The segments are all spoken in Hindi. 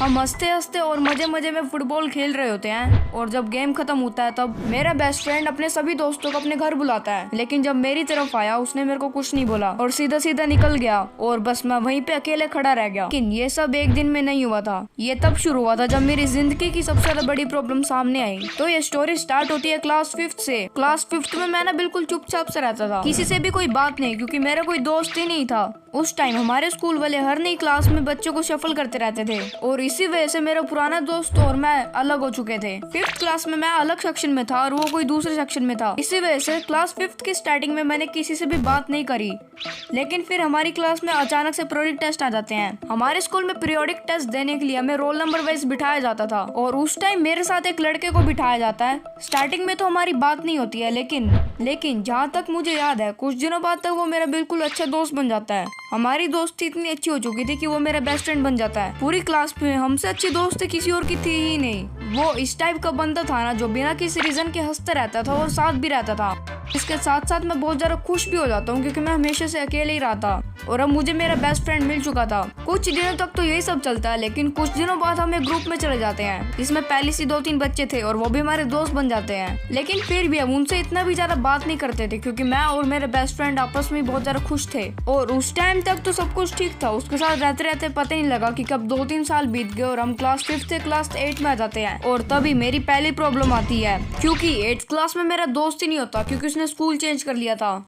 हम हंसते हंसते और मजे मजे में फुटबॉल खेल रहे होते हैं और जब गेम खत्म होता है तब मेरा बेस्ट फ्रेंड अपने सभी दोस्तों को अपने घर बुलाता है। लेकिन जब मेरी तरफ आया उसने मेरे को कुछ नहीं बोला और सीधा सीधा निकल गया और बस मैं वहीं पे अकेले खड़ा रह गया। लेकिन ये सब एक दिन में नहीं हुआ था, ये तब शुरू हुआ था जब मेरी जिंदगी की सबसे ज्यादा बड़ी प्रॉब्लम सामने आई। तो ये स्टोरी स्टार्ट होती है क्लास 5th से। क्लास 5th में मैं ना बिल्कुल चुपचाप से रहता था, किसी से भी कोई बात नहीं, क्योंकि मेरा कोई दोस्त ही नहीं था। उस टाइम हमारे स्कूल वाले हर नई क्लास में बच्चों को शफल करते रहते थे और इसी वजह से मेरा पुराना दोस्त और मैं अलग हो चुके थे। 5th क्लास में मैं अलग सेक्शन में था और वो कोई दूसरे सेक्शन में था। इसी वजह से क्लास 5th की स्टार्टिंग में मैंने किसी से भी बात नहीं करी। लेकिन फिर हमारी क्लास में अचानक से पीरियोडिक टेस्ट आ जाते हैं। हमारे स्कूल में पीरियोडिक टेस्ट देने के लिए हमें रोल नंबर वाइज बिठाया जाता था और उस टाइम मेरे साथ एक लड़के को बिठाया जाता है। स्टार्टिंग में तो हमारी बात नहीं होती है, लेकिन जहाँ तक मुझे याद है कुछ दिनों बाद तक वो मेरा बिल्कुल अच्छा दोस्त बन जाता है। हमारी दोस्ती इतनी अच्छी हो चुकी थी कि वो मेरा बेस्ट फ्रेंड बन जाता है। पूरी क्लास में हमसे अच्छी दोस्त किसी और की थी ही नहीं। वो इस टाइप का बंदा था ना जो बिना किसी रीजन के हंसते रहता था और साथ भी रहता था। इसके साथ साथ मैं बहुत ज्यादा खुश भी हो जाता हूँ क्योंकि मैं हमेशा से अकेले ही रहा था और अब मुझे मेरा बेस्ट फ्रेंड मिल चुका था। कुछ दिनों तक तो यही सब चलता है, लेकिन कुछ दिनों बाद हम एक ग्रुप में चले जाते हैं जिसमें पहले से 2-3 बच्चे थे और वो भी हमारे दोस्त बन जाते हैं। लेकिन फिर भी हम उनसे इतना भी ज्यादा बात नहीं करते थे क्योंकि मैं और मेरे बेस्ट फ्रेंड आपस में बहुत ज्यादा खुश थे और उस टाइम तक तो सब कुछ ठीक था। उसके साथ रहते रहते पता नहीं लगा कि कब 2-3 साल बीत गए और हम क्लास 5th से क्लास 8 में आ जाते हैं। और तभी मेरी पहली प्रॉब्लम आती है क्योंकि 8th क्लास में मेरा दोस्त ही नहीं होता क्योंकि उसने स्कूल चेंज कर लिया था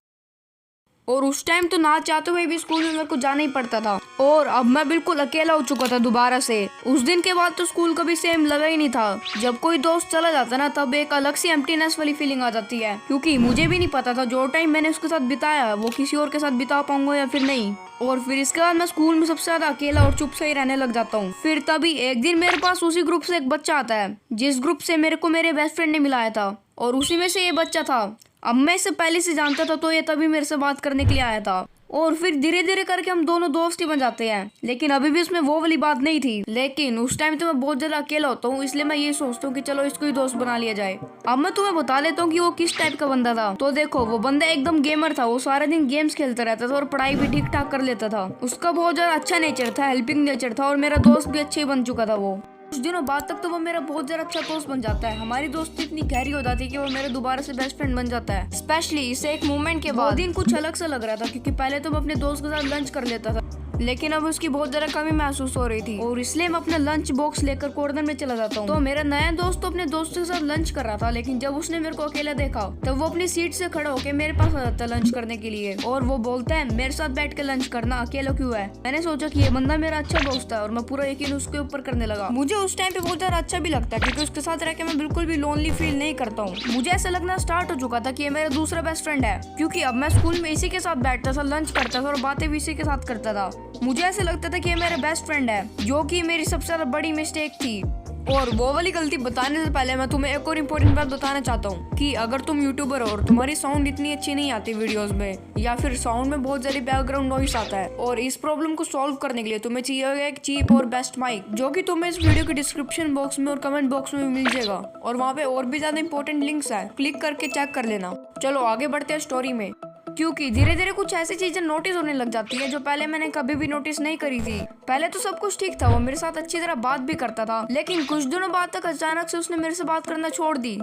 और उस टाइम तो ना चाहते हुए भी स्कूल में मेरे को जाना ही पड़ता था और अब मैं बिल्कुल अकेला हो चुका था दोबारा से। उस दिन के बाद तो स्कूल कभी सेम लगा ही नहीं था। जब कोई दोस्त चला जाता ना तब एक अलग सी एम्प्टीनेस वाली फीलिंग आ जाती है क्योंकि मुझे भी नहीं पता था जो टाइम मैंने उसके साथ बिताया वो किसी और के साथ बिता पाऊंगा या फिर नहीं। और फिर इसके बाद मैं स्कूल में सबसे ज्यादा अकेला और चुप से ही रहने लग जाता हूँ। फिर तभी एक दिन मेरे पास उसी ग्रुप से एक बच्चा आता है जिस ग्रुप से मेरे को मेरे बेस्ट फ्रेंड ने मिलाया था और उसी में से ये बच्चा था। अब मैं इसे पहले से जानता था तो ये तभी मेरे से बात करने के लिए आया था और फिर धीरे धीरे करके हम दोनों दोस्त ही बन जाते हैं। लेकिन अभी भी उसमें वो वाली बात नहीं थी। लेकिन उस टाइम तो मैं बहुत ज्यादा अकेला होता हूँ, इसलिए मैं ये सोचता हूँ कि चलो इसको ही दोस्त बना लिया जाए। अब मैं तुम्हें बता देता हूँ कि वो किस टाइप का बंदा था। तो देखो, वो बंदा एकदम गेमर था। वो सारा दिन गेम्स खेलता रहता था और पढ़ाई भी ठीक ठाक कर लेता था। उसका बहुत ज्यादा अच्छा नेचर था, हेल्पिंग नेचर था और मेरा दोस्त भी अच्छे बन चुका था। वो कुछ दिनों बाद तक तो वो मेरा बहुत ज्यादा अच्छा दोस्त बन जाता है। हमारी दोस्ती इतनी गहरी हो जाती है कि वो मेरे दोबारा से बेस्ट फ्रेंड बन जाता है। स्पेशली इसे एक मोमेंट के बाद दिन कुछ अलग सा लग रहा था क्योंकि पहले तो मैं अपने दोस्त के साथ लंच कर लेता था लेकिन अब उसकी बहुत ज्यादा कमी महसूस हो रही थी और इसलिए मैं अपना लंच बॉक्स लेकर कॉर्नर में चला जाता हूँ। तो मेरा नया दोस्त तो अपने दोस्त के साथ लंच कर रहा था, लेकिन जब उसने मेरे को अकेला देखा तब वो अपनी सीट से खड़ा होकर मेरे पास आ जाता है लंच करने के लिए और वो बोलता है मेरे साथ बैठ के लंच करना, अकेला क्यों है। मैंने सोचा कि ये बंदा मेरा अच्छा दोस्त है और मैं पूरा यकीन उसके ऊपर करने लगा। मुझे उस टाइम पे बहुत ज्यादा अच्छा भी लगता है क्योंकि उसके साथ रह के मैं बिल्कुल भी लोनली फील नहीं करता हूँ। मुझे ऐसा लगना स्टार्ट हो चुका था कि ये मेरा दूसरा बेस्ट फ्रेंड है क्योंकि अब मैं स्कूल में इसी के साथ बैठता था, लंच करता था और बातें भी इसी के साथ करता था। मुझे ऐसा लगता था कि ये मेरा बेस्ट फ्रेंड है, जो कि मेरी सबसे ज्यादा बड़ी मिस्टेक थी। और वो वाली गलती बताने से पहले मैं तुम्हें एक और इम्पोर्टेंट बात बताना चाहता हूँ कि अगर तुम यूट्यूबर हो और तुम्हारी साउंड इतनी अच्छी नहीं आती वीडियोस में या फिर साउंड में बहुत ज्यादा बैकग्राउंड नॉइस आता है और इस प्रॉब्लम को सॉल्व करने के लिए तुम्हें चाहिए होगा एक चीप और बेस्ट माइक, जो कि तुम्हें इस वीडियो के डिस्क्रिप्शन बॉक्स में और कमेंट बॉक्स में मिल जाएगा और वहाँ पे और भी ज्यादा इंपॉर्टेंट लिंक्स है, क्लिक करके चेक कर लेना। चलो आगे बढ़ते हैं स्टोरी में, क्योंकि धीरे धीरे कुछ ऐसी चीजें नोटिस होने लग जाती है जो पहले मैंने कभी भी नोटिस नहीं करी थी। पहले तो सब कुछ ठीक था, वो मेरे साथ अच्छी तरह बात भी करता था, लेकिन कुछ दिनों बाद तक अचानक से उसने मेरे से बात करना छोड़ दी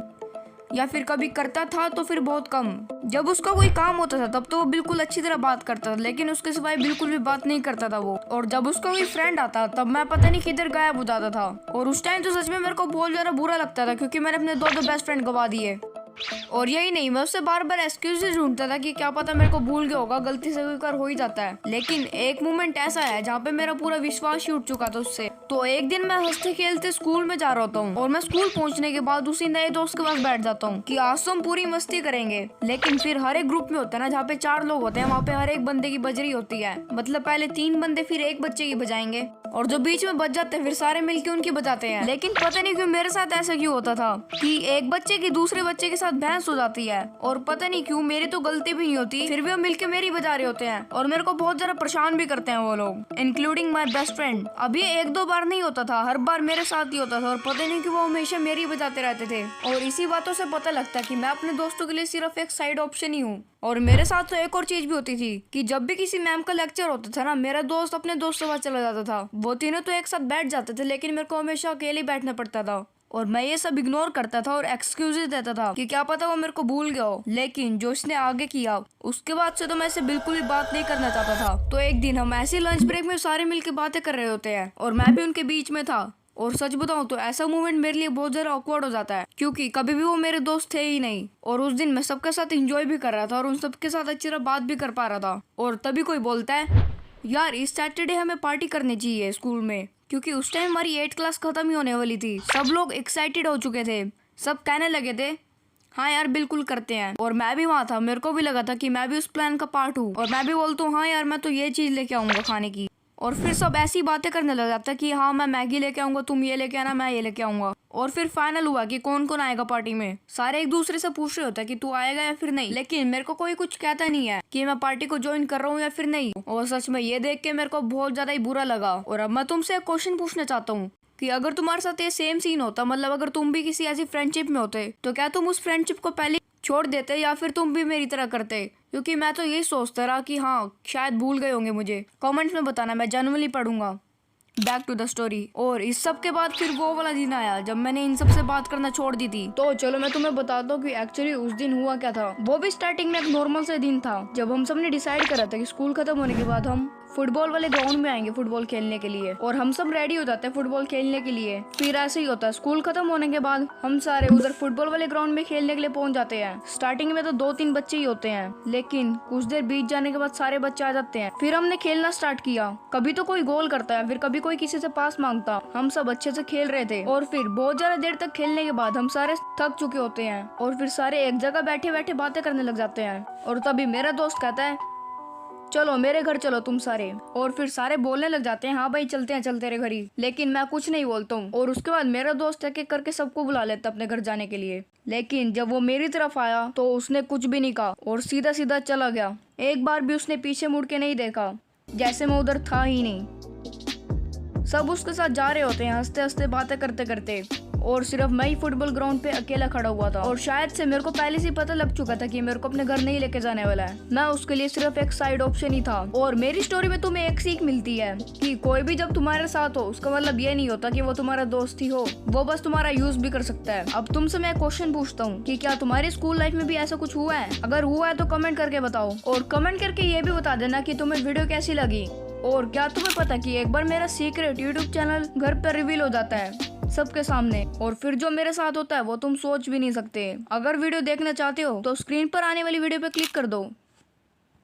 या फिर कभी करता था तो फिर बहुत कम। जब उसका कोई काम होता था तब तो वो बिल्कुल अच्छी तरह बात करता था, लेकिन उसके सिवाय बिल्कुल भी बात नहीं करता था वो। और जब उसका कोई फ्रेंड आता तब मैं पता नहीं किधर गायब हो जाता था और उस टाइम तो सच में मेरे को बहुत ज्यादा बुरा लगता था क्योंकि मैंने अपने दो बेस्ट फ्रेंड गवा दिए। और यही नहीं, मैं उससे बार बार एक्सक्यूजेस ढूंढता था कि क्या पता मेरे को भूल गया होगा, गलती से कोई कर हो ही जाता है। लेकिन एक मोमेंट ऐसा है जहाँ पे मेरा पूरा विश्वास ही उठ चुका था उससे। तो एक दिन मैं हंसते खेलते स्कूल में जा रहा होता हूँ और मैं स्कूल पहुँचने के बाद उसी नए दोस्त के पास बैठ जाता हूँ कि आज तो हम पूरी मस्ती करेंगे। लेकिन फिर हर एक ग्रुप में होता है ना जहाँ पे 4 लोग होते हैं, वहाँ पे हर एक बंदे की बजरी होती है। मतलब पहले 3 बंदे फिर एक बच्चे की बजाएंगे और जो बीच में बच जाते हैं फिर सारे मिलके उनकी बजाते हैं। लेकिन पता नहीं क्यों मेरे साथ ऐसा क्यों होता था कि एक बच्चे की दूसरे बच्चे के साथ बहस हो जाती है और पता नहीं क्यों मेरी तो गलती भी नहीं होती, फिर भी वो मिलके मेरी बजा रहे होते हैं और मेरे को बहुत ज्यादा परेशान भी करते हैं वो लोग, इंक्लूडिंग माई बेस्ट फ्रेंड। अब ये एक दो बार नहीं होता था, हर बार मेरे साथ ही होता था और पता नहीं क्यों वो हमेशा मेरी बजाते रहते थे। और इसी बातों से पता लगता है कि मैं अपने दोस्तों के लिए सिर्फ एक साइड ऑप्शन ही हूँ। और मेरे साथ तो एक और चीज भी होती थी कि जब भी किसी मैम का लेक्चर होता था ना, मेरा दोस्त अपने दोस्त के पास चला जाता था। वो तीनों तो एक साथ बैठ जाते थे लेकिन मेरे को हमेशा अकेले बैठना पड़ता था और मैं ये सब इग्नोर करता था और एक्सक्यूजेस देता था कि क्या पता वो मेरे को भूल गया हो। लेकिन जो इसने आगे किया उसके बाद से तो मैं इसे बिल्कुल भी बात नहीं करना चाहता था। तो एक दिन हम ऐसे लंच ब्रेक में सारे मिलके बातें कर रहे होते हैं और मैं भी उनके बीच में था। और सच बताऊं तो ऐसा मोमेंट मेरे लिए बहुत ज्यादा ऑकवर्ड हो जाता है क्योंकि कभी भी वो मेरे दोस्त थे ही नहीं। और उस दिन मैं सबके साथ एंजॉय भी कर रहा था और उन सबके साथ अच्छी तरह बात भी कर पा रहा था। और तभी कोई बोलता है, यार इस सैटरडे हमें पार्टी करनी चाहिए स्कूल में, क्योंकि उस टाइम हमारी 8th क्लास खत्म ही होने वाली थी। सब लोग एक्साइटेड हो चुके थे, सब कहने लगे थे हाँ यार बिल्कुल करते हैं। और मैं भी वहाँ था, मेरे को भी लगा था कि मैं भी उस प्लान का पार्ट हूँ और मैं भी बोलता हूँ हाँ यार मैं तो ये चीज लेके आऊंगा खाने की। और फिर सब ऐसी बातें करने लग जाता कि हाँ मैं मैगी लेके आऊंगा, तुम ये लेके आना, मैं ये लेके आऊंगा। और फिर फाइनल हुआ कि कौन कौन आएगा पार्टी में। सारे एक दूसरे से पूछ रहे होते हैं कि तू आएगा या फिर नहीं, लेकिन मेरे को कोई कुछ कहता नहीं है कि मैं पार्टी को ज्वाइन कर रहा हूँ या फिर नहीं। और सच में ये देख के मेरे को बहुत ज्यादा ही बुरा लगा। और अब मैं तुमसे एक क्वेश्चन पूछना चाहता हूँ कि अगर तुम्हारे साथ ये सेम सीन होता, मतलब अगर तुम भी किसी ऐसी फ्रेंडशिप में होते, तो क्या तुम उस फ्रेंडशिप को पहले छोड़ देते या फिर तुम भी मेरी तरह करते? क्योंकि मैं तो यही सोचता रहा कि हाँ शायद भूल गए होंगे मुझे। कमेंट्स में बताना, मैं जनरली पढ़ूंगा। Back to the story. और इस सब के बाद फिर वो वाला दिन आया जब मैंने इन सब से बात करना छोड़ दी थी। तो चलो मैं तुम्हें बताता हूँ कि एक्चुअली उस दिन हुआ क्या था। वो भी स्टार्टिंग में एक नॉर्मल से दिन था जब हम सब ने डिसाइड करा था कि स्कूल खत्म होने के बाद हम फुटबॉल वाले ग्राउंड में आएंगे फुटबॉल खेलने के लिए। और हम सब रेडी हो जाते हैं फुटबॉल खेलने के लिए। फिर ऐसे ही होता है, स्कूल खत्म होने के बाद हम सारे उधर फुटबॉल वाले ग्राउंड में खेलने के लिए पहुंच जाते हैं। स्टार्टिंग में तो 2-3 बच्चे ही होते हैं, लेकिन कुछ देर बीत जाने के बाद सारे बच्चे आ जाते हैं। फिर हमने खेलना स्टार्ट किया। कभी तो कोई गोल करता है, फिर कभी कोई किसी से पास मांगता। हम सब अच्छे से खेल रहे थे और फिर बहुत ज्यादा देर तक खेलने के बाद हम सारे थक चुके होते हैं और फिर सारे एक जगह बैठे बैठे बातें करने लग जाते हैं। और तभी मेरा दोस्त कहता है, चलो मेरे घर चलो तुम सारे। और फिर सारे बोलने लग जाते हैं, हाँ भाई चलते हैं चल तेरे घर ही। लेकिन मैं कुछ नहीं बोलता हूँ। और उसके बाद मेरा दोस्त एक एक करके सबको बुला लेता अपने घर जाने के लिए। लेकिन जब वो मेरी तरफ आया तो उसने कुछ भी नहीं कहा और सीधा सीधा चला गया। एक बार भी उसने पीछे मुड़ के नहीं देखा, जैसे मैं उधर था ही नहीं। सब उसके साथ जा रहे होते हैं हंसते हंसते बातें करते करते और सिर्फ मैं ही फुटबॉल ग्राउंड पे अकेला खड़ा हुआ था। और शायद से मेरे को पहले से पता लग चुका था कि मेरे को अपने घर नहीं लेके जाने वाला है। मैं उसके लिए सिर्फ एक साइड ऑप्शन ही था। और मेरी स्टोरी में तुम्हें एक सीख मिलती है कि कोई भी जब तुम्हारे साथ हो उसका मतलब ये नहीं होता कि वो तुम्हारा दोस्त ही हो, वो बस तुम्हारा यूज भी कर सकता है। अब तुमसे मैं क्वेश्चन पूछता हूँ कि क्या तुम्हारी स्कूल लाइफ में भी ऐसा कुछ हुआ है? अगर हुआ है तो कमेंट करके बताओ। और कमेंट करके ये भी बता देना कि तुम्हें वीडियो कैसी लगी। और क्या तुम्हें पता कि एक बार मेरा सीक्रेट यूट्यूब चैनल घर पर रिवील हो जाता है सबके सामने, और फिर जो मेरे साथ होता है वो तुम सोच भी नहीं सकते। अगर वीडियो देखना चाहते हो तो स्क्रीन पर आने वाली वीडियो पे क्लिक कर दो।